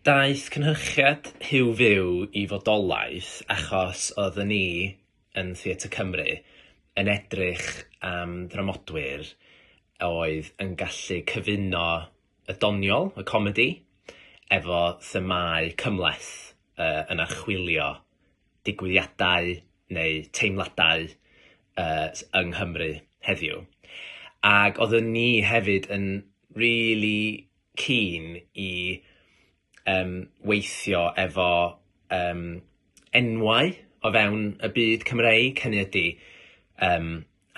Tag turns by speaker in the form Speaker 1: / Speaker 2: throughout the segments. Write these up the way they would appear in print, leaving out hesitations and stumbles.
Speaker 1: Daeth cynhyrchiad Huw Fyw i fodolaeth achos oeddwn ni yn Theatr Cymru yn edrych am ddramodwyr oedd yn gallu cyfuno y doniol, y comedi, efo themâu cymhleth yn archwilio digwyddiadau neu teimladau yng Nghymru heddiw. Ac oeddwn ni hefyd yn really keen i weithio efo enwau o fewn y byd Cymreig, hynny ydy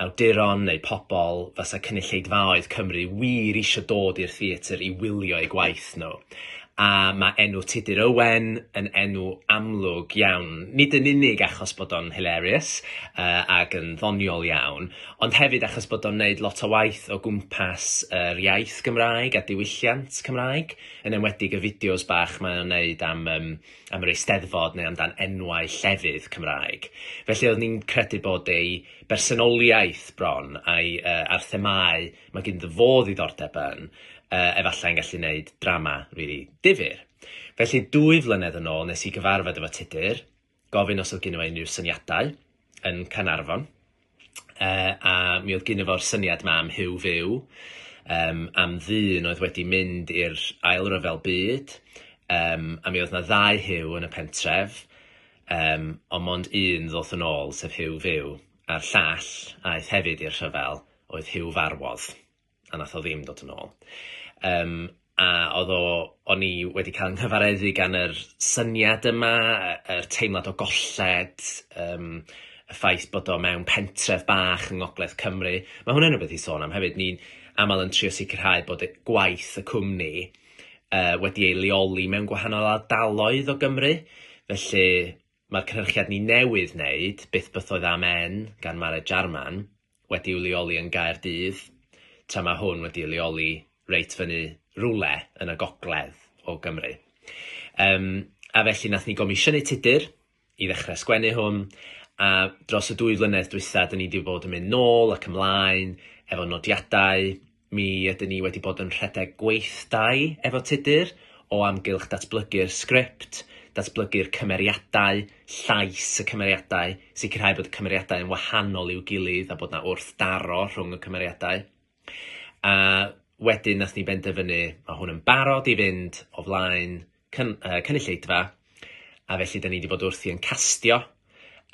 Speaker 1: awduron neu pobl fysa cynulleidfaoedd Cymru wir eisiau dod i'r theatr i wylio eu gwaith nhw. A mae enw Tudur Owen yn enw amlwg iawn, nid yn unig achos bod o'n hilarious ac yn ddoniol iawn, ond hefyd achos bod o'n wneud lot o waith o gwmpas yr iaith Gymraeg a diwylliant Cymraeg, yn enwedig y fideos bach mae'n wneud am yr Eisteddfod neu amdan enwau llefydd Cymraeg. Felly oedd ni'n credu bod ei bersonoliaeth bron a'r themâu mae gyda fo ddiddordeb yn efallai'n gallu gwneud drama really difyr. Felly 2 flynedd yn ôl nes i gyfarfod efo Tudur, gofyn os oedd gen i unrhyw syniadau yn Caernarfon, a mi oedd gen i fo'r syniad yma am Huw Fyw, am ddyn oedd wedi mynd i'r ail ryfel byd, a mi oedd na 2 Huw yn y pentref, ond mond un ddoth yn ôl, sef Huw Fyw, a'r llall aeth hefyd i'r rhyfel oedd Huw Farwodd, a nath o ddim dod yn ôl. A o'n i wedi cael yng nghyfareddu gan yr syniad yma, yr teimlad o golled, y ffaith bod o mewn pentref bach yng Ngogledd Cymru. Mae hwnna'n rhywbeth i sôn am hefyd. Ni'n aml yn trio sicrhau bod gwaith y cwmni wedi ei leoli mewn gwahanol ardaloedd o Gymru. Felly mae'r cynhyrchiad ni newydd wneud, Byth Bythoedd Amen, gan Mare Jarman, wedi i'w leoli yn Gaerdydd, tra mae hwn wedi i'w leoli reit fyny rwle yn y gogledd o Gymru. A felly nath ni gomisiynu Tudur i ddechrau sgwennu hwn, a dros y 2 flynedd dwytha, dyn ni wedi bod yn mynd nôl ac ymlaen efo nodiadau. Mi ydyn ni wedi bod yn rhedeg gweithdai efo Tudur o amgylch datblygu'r sgript, datblygu'r cymeriadau, llais y cymeriadau, sicrhau bod y cymeriadau yn wahanol i'w gilydd a bod na wrthdaro rhwng y cymeriadau. A wedyn nath ni benderfynu, mae hwn yn barod i fynd o flaen cynulleidfa, a felly da ni wedi bod wrthi yn castio,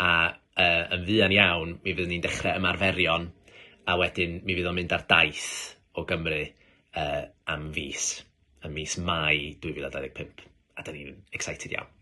Speaker 1: a yn fuan iawn mi fyddwn ni'n dechrau ymarferion, a wedyn mi fydd o'n mynd ar daith o Gymru am fis, ym mis Mai 2025, a da ni'n excited iawn.